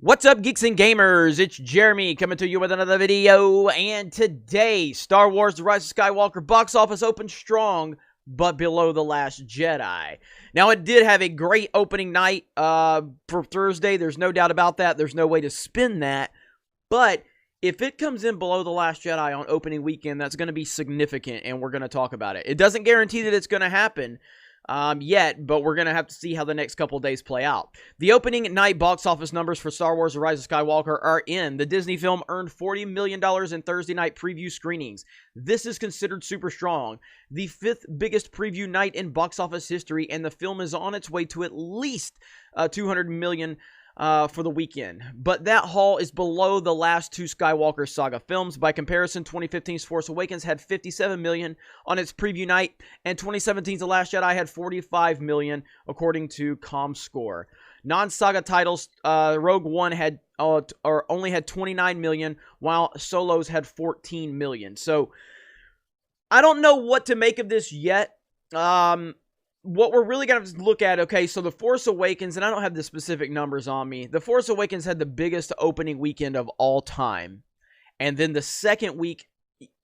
What's up, geeks and gamers? It's Jeremy coming to you with another video, and today, Star Wars The Rise of Skywalker box office opened strong, but below The Last Jedi. Now, it did have a great opening night for Thursday. There's no doubt about that. There's no way to spin that, but if it comes in below The Last Jedi on opening weekend, that's going to be significant, and we're going to talk about it. It doesn't guarantee that it's going to happen yet, but we're going to have to see how the next couple days play out. The opening night box office numbers for Star Wars The Rise of Skywalker are in. The Disney film earned $40 million in Thursday night preview screenings. This is considered super strong. The fifth biggest preview night in box office history, and the film is on its way to at least $200 million for the weekend. But that haul is below the last two Skywalker saga films. By comparison, 2015's Force Awakens had $57 million on its preview night, and 2017's The Last Jedi had $45 million, according to ComScore. Non-saga titles, Rogue One had only had $29 million, while Solos had $14 million. So, I don't know what to make of this yet. What we're really going to look at, okay, so The Force Awakens, and I don't have the specific numbers on me. The Force Awakens had the biggest opening weekend of all time. And then the second week,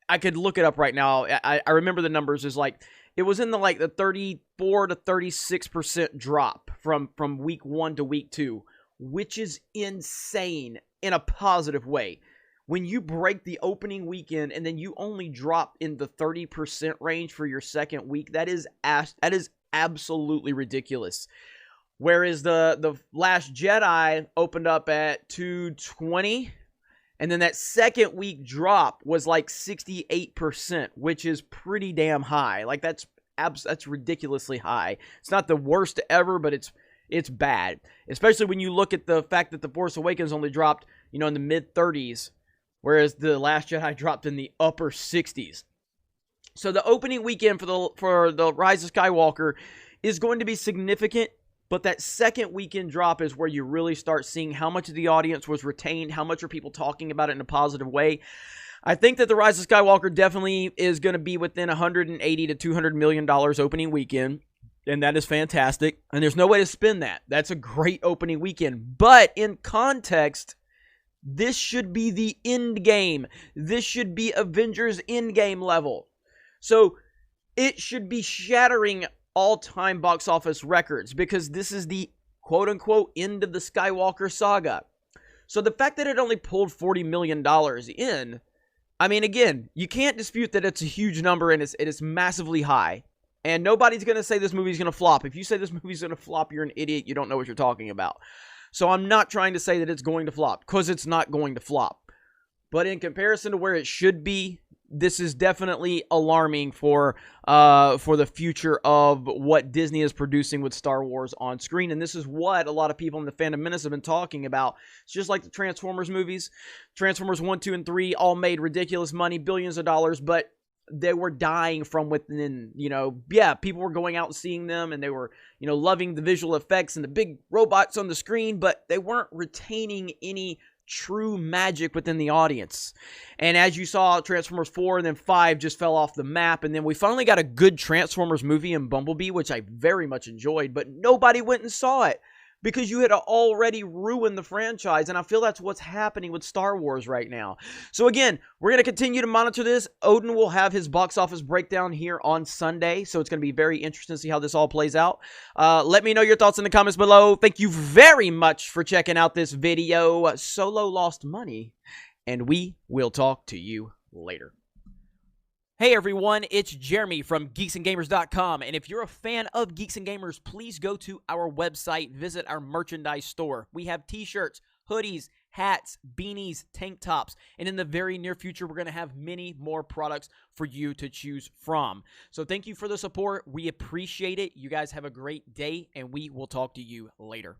I could look it up right now. I remember the numbers is like, it was in the 34 to 36% drop from week 1 to week 2, which is insane in a positive way. When you break the opening weekend and then you only drop in the 30% range for your second week, that is absolutely ridiculous. Whereas the Last Jedi opened up at 220, and then that second week drop was like 68%, which is pretty damn high. Like that's ridiculously high. It's not the worst ever, but it's bad. Especially when you look at the fact that The Force Awakens only dropped, in the mid 30s, whereas the Last Jedi dropped in the upper 60s. So the opening weekend for the Rise of Skywalker is going to be significant, but that second weekend drop is where you really start seeing how much of the audience was retained, how much are people talking about it in a positive way. I think that the Rise of Skywalker definitely is going to be within $180 to $200 million opening weekend, and that is fantastic. And there's no way to spin that. That's a great opening weekend. But in context, this should be the end game. This should be Avengers Endgame level. So it should be shattering all-time box office records because this is the quote-unquote end of the Skywalker saga. So the fact that it only pulled $40 million in, I mean, again, you can't dispute that it's a huge number and it is massively high. And nobody's going to say this movie's going to flop. If you say this movie's going to flop, you're an idiot. You don't know what you're talking about. So I'm not trying to say that it's going to flop because it's not going to flop. But in comparison to where it should be, this is definitely alarming for the future of what Disney is producing with Star Wars on screen. And this is what a lot of people in the Phantom Menace have been talking about. It's just like the Transformers movies. Transformers 1, 2, and 3 all made ridiculous money, billions of dollars, but they were dying from within. People were going out and seeing them, and they were, loving the visual effects and the big robots on the screen, but they weren't retaining any true magic within the audience. And as you saw, Transformers 4 and then 5 just fell off the map, and then we finally got a good Transformers movie in Bumblebee, which I very much enjoyed, but nobody went and saw it because you had already ruined the franchise, and I feel that's what's happening with Star Wars right now. So again, we're going to continue to monitor this. Odin will have his box office breakdown here on Sunday, so it's going to be very interesting to see how this all plays out. Let me know your thoughts in the comments below. Thank you very much for checking out this video. Solo lost money, and we will talk to you later. Hey everyone, it's Jeremy from geeksandgamers.com, and if you're a fan of Geeks and Gamers, please go to our website, visit our merchandise store. We have t-shirts, hoodies, hats, beanies, tank tops, and in the very near future, we're going to have many more products for you to choose from. So thank you for the support. We appreciate it. You guys have a great day, and we will talk to you later.